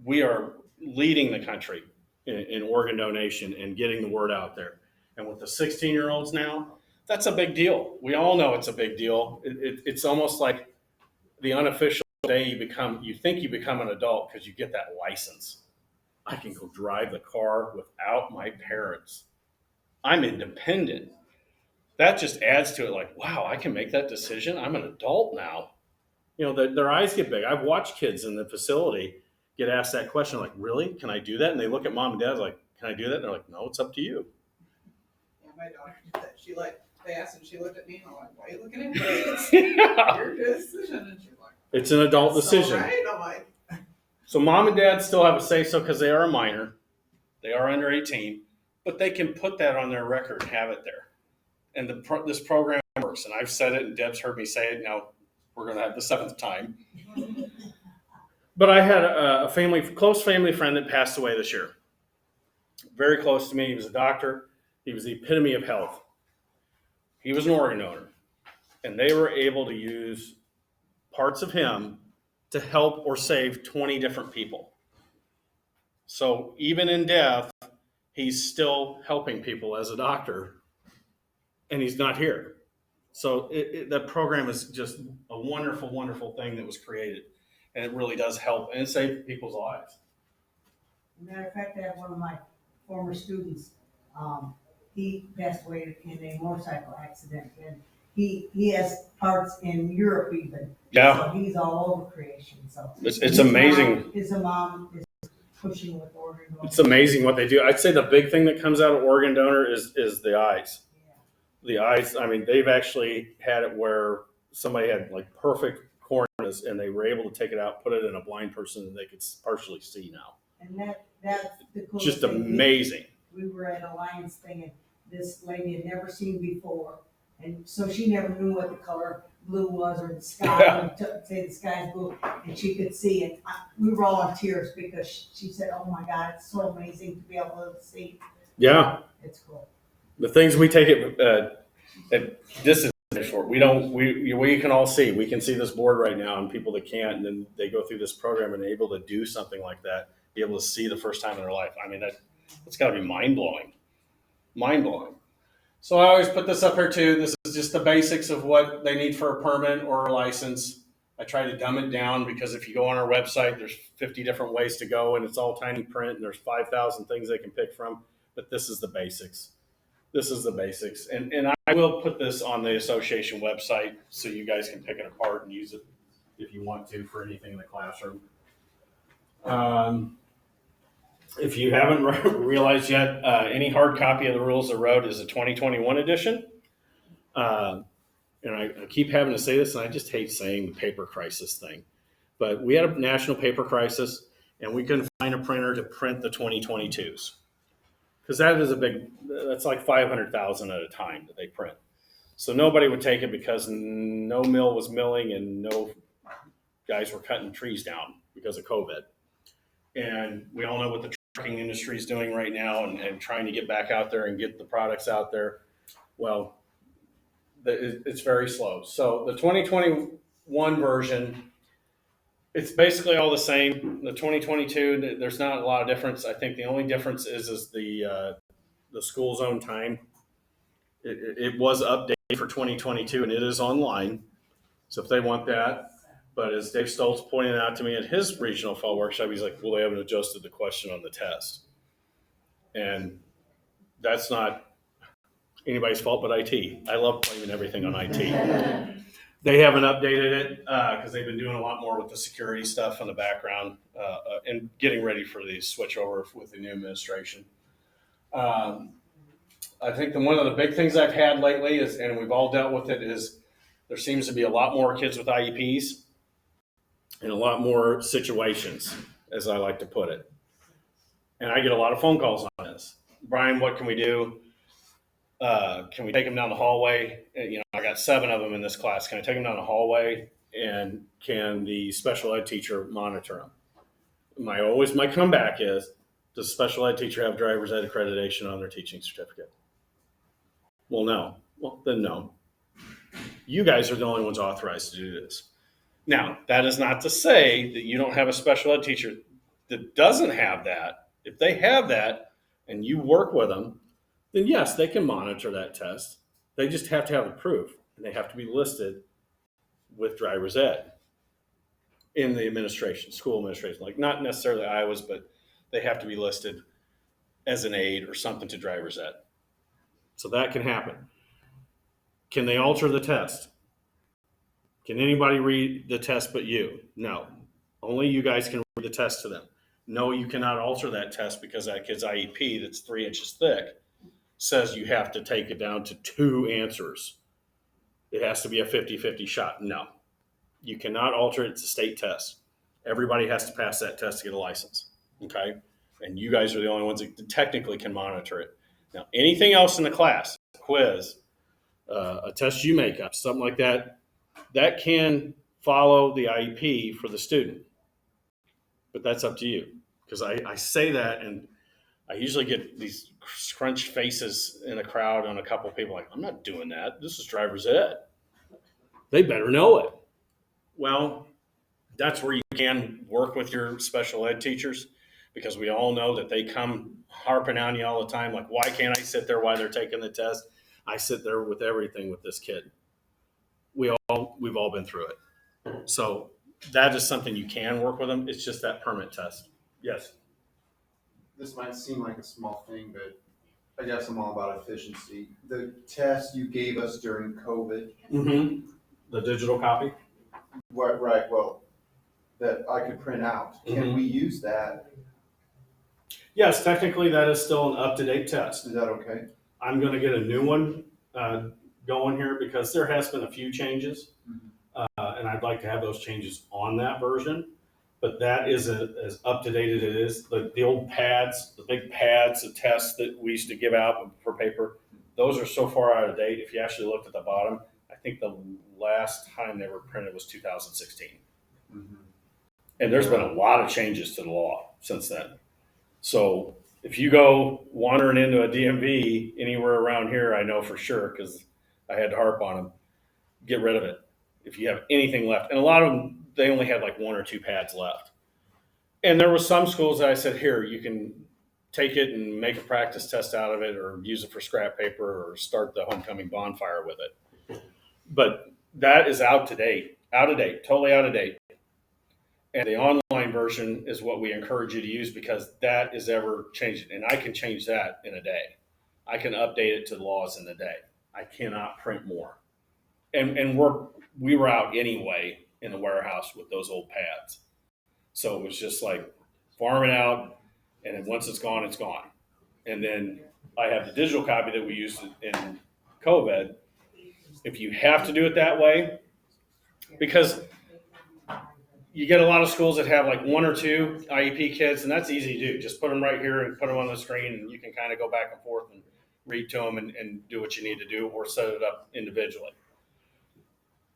We are leading the country in organ donation and getting the word out there. And with the 16-year-olds now, that's a big deal. We all know it's a big deal. It's almost like the unofficial day you think you become an adult because you get that license. I can go drive the car without my parents. I'm independent. That just adds to it like, wow, I can make that decision. I'm an adult now. Their eyes get big. I've watched kids in the facility get asked that question, like, really? Can I do that? And they look at mom and dad like, can I do that? And they're like, no, it's up to you. Yeah, my daughter did that. They asked and she looked at me and I'm like, why are you looking at me? Yeah. Your decision. And she's like, It's an adult decision. All right, I'm like, So mom and dad still have a say so because they are a minor. They are under 18, but they can put that on their record and have it there. And this program works. And I've said it, and Deb's heard me say it. Now we're going to have the 7th time. But I had a close family friend that passed away this year. Very close to me. He was a doctor. He was the epitome of health. He was an organ donor. And they were able to use parts of him to help or save 20 different people. So even in death, he's still helping people as a doctor, and he's not here. So that program is just a wonderful, wonderful thing that was created, and it really does help and save people's lives. Matter of fact, I have one of my former students, he passed away in a motorcycle accident, and he has parts in Europe even. Yeah. So he's all over creation, so. It's amazing. His mom is pushing with organ donation. It's amazing what they do. I'd say the big thing that comes out of organ donor is the eyes. The eyes, I mean, they've actually had it where somebody had like perfect corneas and they were able to take it out, put it in a blind person, and they could partially see now. And that's the coolest Just thing. amazing. We were at a Lions thing, and this lady had never seen before, and so she never knew what the color blue was or the sky. Yeah. Say the sky's blue, and she could see it. We were all in tears because she said, "Oh my God, it's so amazing to be able to see." Yeah. It's cool. The things we take at distance for, we can all see. We can see this board right now, and people that can't, and then they go through this program and are able to do something like that, be able to see the first time in their life. I mean, that's got to be mind-blowing. Mind-blowing. So I always put this up here too. This is just the basics of what they need for a permit or a license. I try to dumb it down because if you go on our website, there's 50 different ways to go, and it's all tiny print, and there's 5,000 things they can pick from. But this is the basics. This is the basics. And I will put this on the association website so you guys can pick it apart and use it if you want to for anything in the classroom. If you haven't realized yet, any hard copy of the Rules of the Road is a 2021 edition. And I keep having to say this, and I just hate saying the paper crisis thing. But we had a national paper crisis, and we couldn't find a printer to print the 2022s. Because that's like 500,000 at a time that they print. So nobody would take it because no mill was milling and no guys were cutting trees down because of COVID. And we all know what the trucking industry is doing right now and trying to get back out there and get the products out there. Well, it's very slow. So the 2021 version, it's basically all the same. The 2022, there's not a lot of difference. I think the only difference is the school zone time. It was updated for 2022 and it is online. So if they want that, but as Dave Stoltz pointed out to me at his regional fall workshop, he's like, well, they haven't adjusted the question on the test. And that's not anybody's fault but IT. I love blaming everything on IT. They haven't updated it because they've been doing a lot more with the security stuff in the background and getting ready for the switch over with the new administration. I think one of the big things I've had lately is, and we've all dealt with it, is there seems to be a lot more kids with IEPs and a lot more situations, as I like to put it. And I get a lot of phone calls on this. Brian, what can we do? Can we take them down the hallway? I got 7 of them in this class. Can I take them down the hallway? And can the special ed teacher monitor them? My comeback is, does the special ed teacher have driver's ed accreditation on their teaching certificate? Well, no. Well, then no. You guys are the only ones authorized to do this. Now, that is not to say that you don't have a special ed teacher that doesn't have that. If they have that and you work with them, then yes, they can monitor that test. They just have to have the proof, and they have to be listed with driver's ed in the administration, school administration, like not necessarily Iowa's, but they have to be listed as an aide or something to driver's ed. So that can happen. Can they alter the test? Can anybody read the test but you? No. Only you guys can read the test to them. No, you cannot alter that test because that kid's IEP that's 3 inches thick says you have to take it down to 2 answers. It has to be a 50-50 shot. No. You cannot alter it. It's a state test. Everybody has to pass that test to get a license. Okay. And you guys are the only ones that technically can monitor it. Now, anything else in the class, quiz, a test you make up, something like that, that can follow the IEP for the student. But that's up to you. Because I say that, and I usually get these scrunched faces in a crowd on a couple of people like, I'm not doing that. This is driver's ed. They better know it. Well, that's where you can work with your special ed teachers, because we all know that they come harping on you all the time. Like, why can't I sit there while they're taking the test? I sit there with everything with this kid. We've all been through it. So that is something you can work with them. It's just that permit test. Yes. This might seem like a small thing, but I guess I'm all about efficiency. The test you gave us during COVID, Mm-hmm. The digital copy. right, well, that I could print out. Can Mhm. we use that? Yes, technically that is still an up-to-date test. Is that okay? I'm going to get a new one going here because there has been a few changes, and I'd like to have those changes on that version. But that is as up-to-date as it is. The old pads, the big pads, the tests that we used to give out for paper, those are so far out of date. If you actually looked at the bottom, I think the last time they were printed was 2016. Mm-hmm. And there's been a lot of changes to the law since then. So if you go wandering into a DMV anywhere around here, I know for sure, because I had to harp on them, get rid of it if you have anything left. And a lot of them, they only had like 1 or 2 pads left. And there were some schools that I said, here, you can take it and make a practice test out of it, or use it for scrap paper, or start the homecoming bonfire with it. But that is out of date, totally out of date. And the online version is what we encourage you to use, because that is ever changing. And I can change that in a day. I can update it to the laws in a day. I cannot print more. And we were out anyway in the warehouse with those old pads. So it was just like farm it out, and then once it's gone, it's gone. And then I have the digital copy that we used in COVID. If you have to do it that way, because you get a lot of schools that have like 1 or 2 IEP kids, and that's easy to do. Just put them right here and put them on the screen, and you can kind of go back and forth and read to them and do what you need to do, or set it up individually.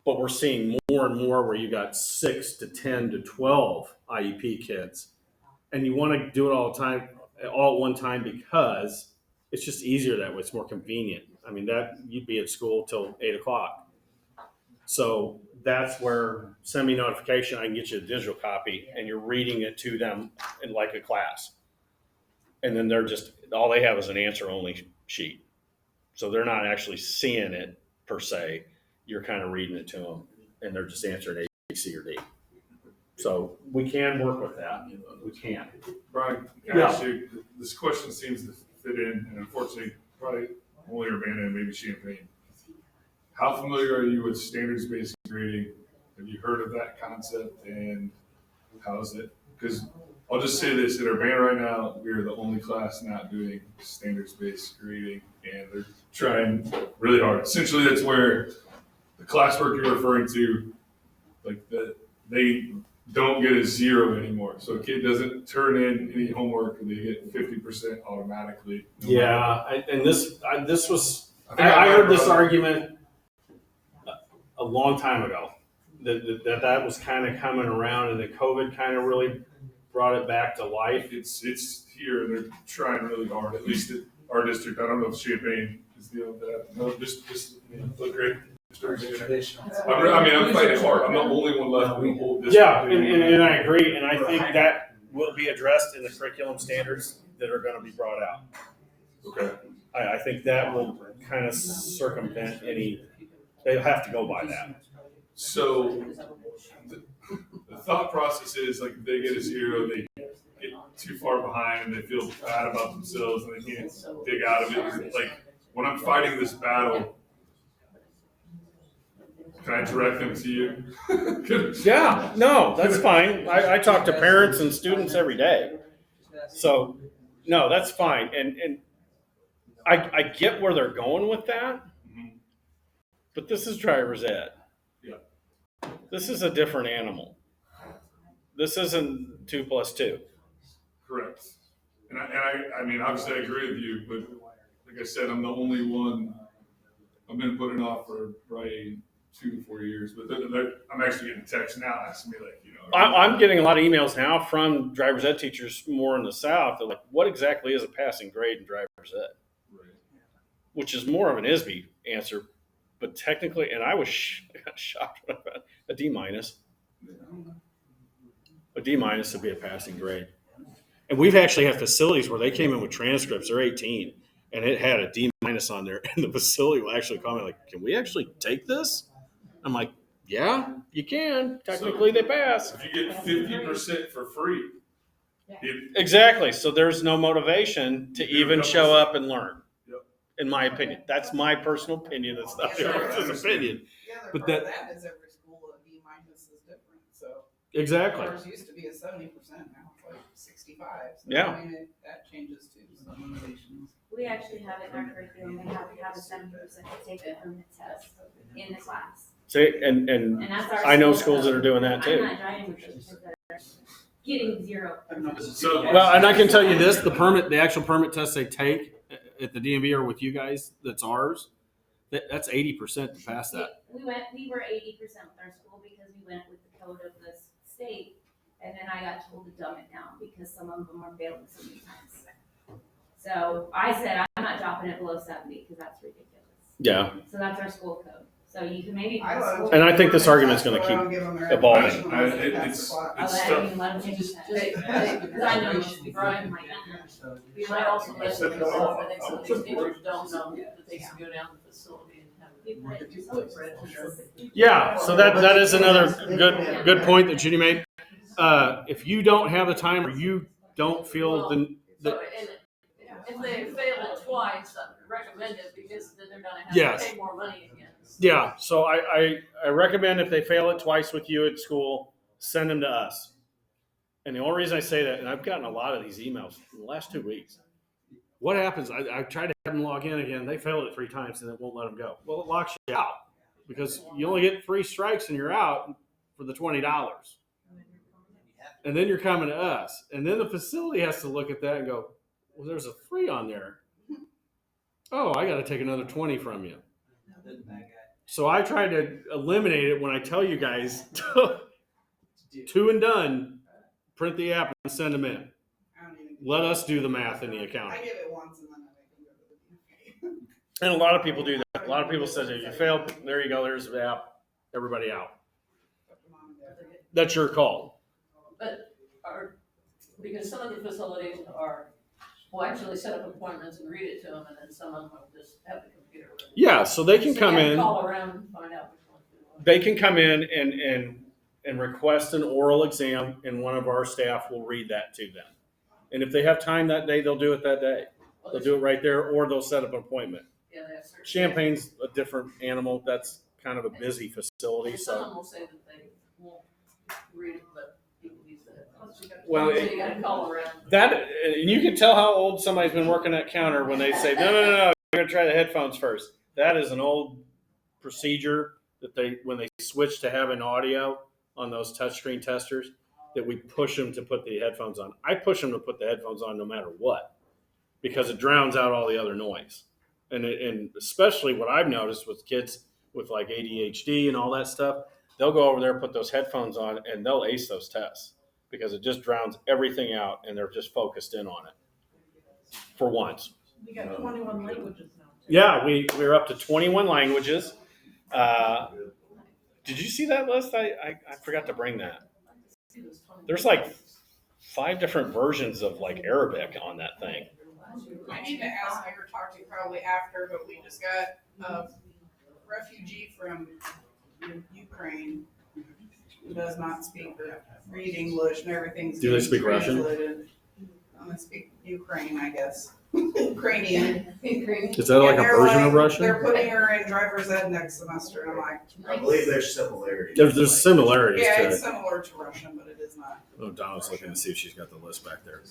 But we're seeing more and more where you got 6 to 10 to 12 IEP kids, and you want to do it all at one time, because it's just easier that way. It's more convenient. I mean, that you'd be at school till 8 o'clock. So that's where send me notification. I can get you a digital copy, and you're reading it to them in like a class. And then all they have is an answer only sheet. So they're not actually seeing it per se. You're kind of reading it to them, and they're just answering A, B, C, or D. So we can work with that. We can. Brian, Yeah. actually, this question seems to fit in, and unfortunately, probably only Urbana and maybe Champaign. How familiar are you with standards-based grading? Have you heard of that concept, and how is it? Because I'll just say this, in Urbana right now, we are the only class not doing standards-based grading, and they're trying really hard. Essentially, that's where the classwork you're referring to, like they don't get a 0 anymore. So a kid doesn't turn in any homework, and they get 50% automatically. Yeah, and this was, I heard this argument a long time ago, that was kind of coming around, and then COVID kind of really brought it back to life. It's here, and they're trying really hard, at least at our district. I don't know if Champaign is dealing with that. No, just look great. I'm fighting hard. I'm the only one left in the whole district. Yeah, and I agree, and I think that will be addressed in the curriculum standards that are going to be brought out. Okay. I think that will kind of circumvent they'll have to go by that. So the thought process is, like, if they get a 0, they get too far behind, and they feel bad about themselves, and they can't dig out of it. Like, when I'm fighting this battle, can I direct them to you? Yeah, no, that's fine. I talk to parents and students every day. So, no, that's fine. And I get where they're going with that, but this is driver's ed. Yeah. This is a different animal. This isn't 2 + 2. Correct. I mean, obviously I agree with you, but like I said, I'm the only one, I've been putting off for probably 2 to 4 years, but I'm actually getting texts now asking me like, I'm getting a lot of emails now from driver's ed teachers more in the South. They're like, what exactly is a passing grade in driver's ed? Right. Which is more of an ISBE answer, but technically, and I was shocked when I found a D-. A D- would be a passing grade. And we've actually had facilities where they came in with transcripts, they're 18, and it had a D- on there, and the facility will actually call me like, can we actually take this? I'm like, yeah, you can. Technically, they pass. If you get 50% for free. Exactly. So there's no motivation to even show up and learn. Yep. In my opinion, that's my personal opinion. That's not the officer's opinion. The other But part of that- that is every school a B- is different, so. Exactly. Ours used to be a 70%, now it's like 65. So, Yeah. I mean, that changes too, so limitations. We actually have it in our curriculum, we have to have a 70% to take the permanent test in the class. See, and And that's our. I know school schools that code. are doing that I'm too. not driving with those kids that are getting 0. So, Well, and I can tell you this: the actual permit test they take at the DMV or with you guys, that's ours. That's 80% to pass that. We were 80% with our school because we went with the code of the state, and then I got told to dumb it down because some of them are failing so many times. So I said, I'm not dropping it below 70 because that's ridiculous. Yeah. So that's our school code. So you can maybe. And I think this argument's going to keep evolving. it's I didn't let them change that. Because I know Brian might not. You might also listen to yourself, I think some of these teachers don't know that they can go down to the facility and have it. Yeah. So that is another good point that Judy made. If you don't have the time or you don't feel So, and if they fail it twice, I recommend it because then they're gonna have Yes. to pay more money again. yeah. So I recommend if they fail it twice with you at school, send them to us. And the only reason I say that, and I've gotten a lot of these emails in the last 2 weeks. What happens? I tried to have them log in again. They failed it 3 times and it won't let them go. Well, it locks you out because you only get 3 strikes and you're out for the $20. And then you're coming to us. And then the facility has to look at that and go, well, there's a 3 on there. Oh, I got to take another 20 from you. So I try to eliminate it when I tell you guys 2 and done, print the app and send them in. I don't even. Let us do the math in the I accounting. give it once and then I make them go to the DMV. And a lot of people do that. A lot of people said, if you failed, there you go, there's the app, everybody out. That's your call. But because some of the facilities will actually set up appointments and read it to them, and then some of them will just have the computer ready. Yeah, so they can So come you have to in. call around and find out which one to do. They can come in and request an oral exam, and one of our staff will read that to them. And if they have time that day, they'll do it that day. Well, They'll do it right there, or they'll set up an appointment. Yeah, they have certain. Champagne's a different animal. That's kind of a busy facility. And some of So, them will say that they won't read it, but people use that. Well, So you gotta call around. that, and you can tell how old somebody's been working that counter when they say, no, you're going to try the headphones first. That is an old procedure that when they switch to having audio on those touchscreen testers, that we push them to put the headphones on. I push them to put the headphones on no matter what, because it drowns out all the other noise. And especially what I've noticed with kids with like ADHD and all that stuff, they'll go over there, put those headphones on, and they'll ace those tests because it just drowns everything out and they're just focused in on it for once. We got 21 languages now. Yeah, we're up to 21 languages. Did you see that list? I forgot to bring that. There's like 5 different versions of like Arabic on that thing. I need to ask her or talk to you probably after, but we just got a refugee from Ukraine who does not read English and everything's. Do they speak Russian? translated. They speak Ukraine, I guess. Ukrainian. Is that like a And they're version of like- Russian? They're putting her in driver's ed next semester, and I'm like, I believe there's similarities. There's similarities yeah, to it's it. similar to Russian, but it is not. Oh, Donna's looking to see if she's got the list back there.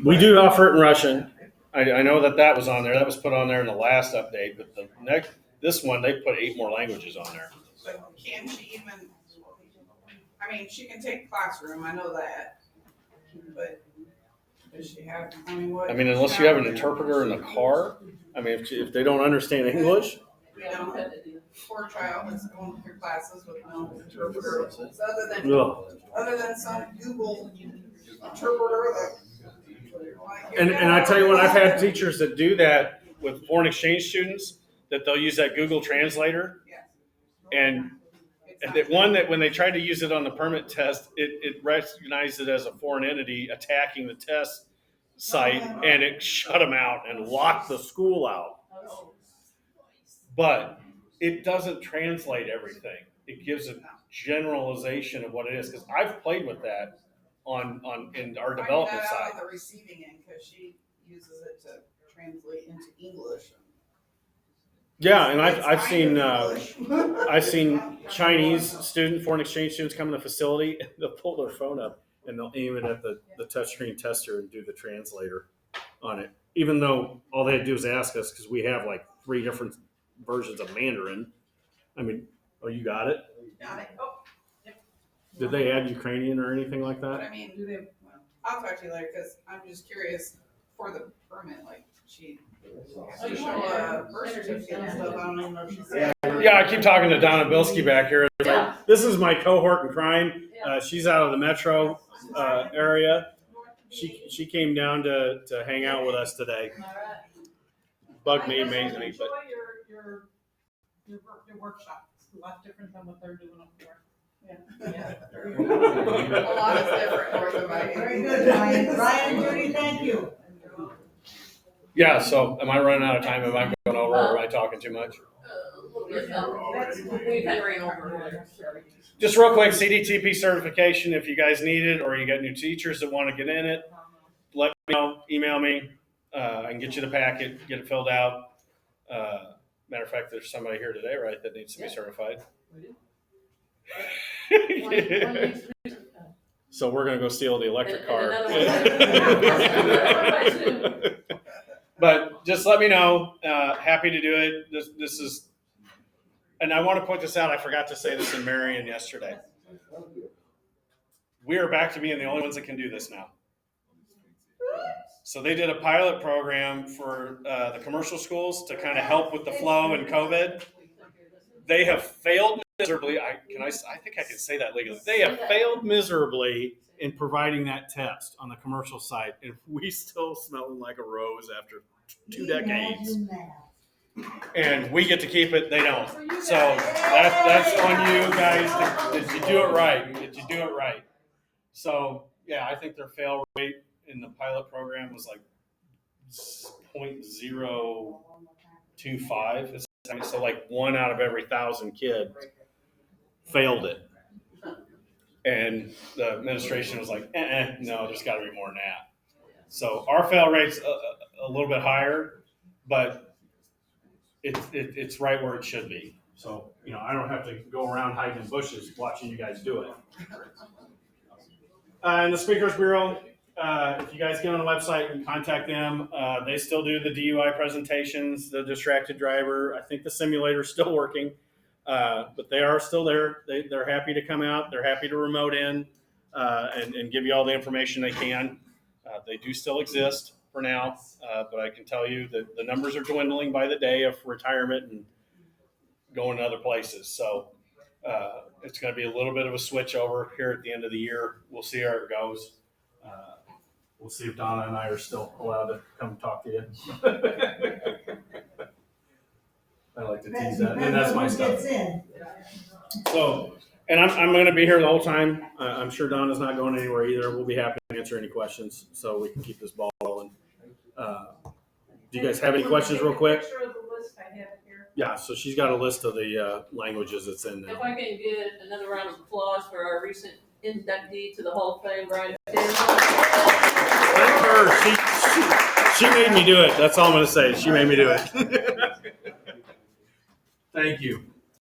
We do offer it in Russian. I know that was on there. That was put on there in the last update, but this one, they put 8 more languages on there. But can she even I mean, she can take classroom, I know that, but does she have, I mean, what? I mean, unless you have an interpreter in the car, I mean, if they don't understand English, You know, poor child that's going through classes with no interpreter, so other than some Google interpreter that. like, and I tell you what, I've had teachers that do that with foreign exchange students, that they'll use that Google Translator. And that one that when they tried to use it on the permit test, it recognized it as a foreign entity attacking the test site, and it shut them out and locked the school out. But it doesn't translate everything. It gives a generalization of what it is, because I've played with that on in our development Finding that out side. on the receiving end, because she uses it to translate into English. Yeah, and It's I've kind seen of English. I've seen Chinese foreign exchange students come in the facility, and they'll pull their phone up and they'll aim it at the touchscreen tester and do the translator on it. Even though all they had to do is ask us, because we have like 3 different versions of Mandarin. I mean, oh, you got it? Got it. Oh, Did they add Ukrainian or anything like but that? I mean, I'll talk to you later, because I'm just curious for the permit, like, she has to show a birth certificate and stuff, I don't even know if she's. Yeah, I keep talking to Donna Bilski back here. Yeah. This is my cohort in crime. She's out of the metro area. She came down to hang out with us today. Bugged me amazingly, Enjoy but your workshop. It's a lot different than what they're doing up there. A lot is different north of I-80. Very good, Ryan. Ryan, Judy, thank you. yeah. So, am I running out of time? Am I going over? Or am I talking too much? We kind of ran over. Just real quick, CDTP certification. If you guys need it, or you got new teachers that want to get in it, let me know. Email me. I can get you the packet, get it filled out. Matter of fact, there's somebody here today, right, that needs to be certified. So we're gonna go steal the electric car. But just let me know. Happy to do it. This is, and I want to point this out. I forgot to say this in Marion yesterday. We are back to being the only ones that can do this now. So they did a pilot program for the commercial schools to kind of help with the flow and COVID. They have failed miserably. I think I can say that legally. They have failed miserably in providing that test on the commercial side, and we still smelling like a rose after 2 decades. Imagine that. And we get to keep it. They don't. So that's on you guys. Did you do it right? Did you do it right? So yeah, I think their fail rate in the pilot program was like 0.025. So like 1 out of every 1,000 kids failed it. And the administration was like, no, there's got to be more than that. So our fail rate's a little bit higher, but it's right where it should be. So, I don't have to go around hiding in bushes watching you guys do it. And the Speakers Bureau, if you guys get on the website and contact them, they still do the DUI presentations, the distracted driver. I think the simulator's still working, but they are still there. They're happy to come out. They're happy to remote in and give you all the information they can. They do still exist for now, but I can tell you that the numbers are dwindling by the day of retirement and going to other places. So it's going to be a little bit of a switch over here at the end of the year. We'll see how it goes. We'll see if Donna and I are still allowed to come talk to you. I like to tease that, and that's my stuff. So, and I'm going to be here the whole time. I'm sure Donna's not going anywhere either. We'll be happy to answer any questions so we can keep this ball rolling. Do you guys have any questions real quick? Picture of the list I have here. Yeah, so she's got a list of the languages that's in there. If I can get another round of applause for our recent inductee to the Hall of Fame, Brian. Thank her. She made me do it. That's all I'm going to say. She made me do it. Thank you.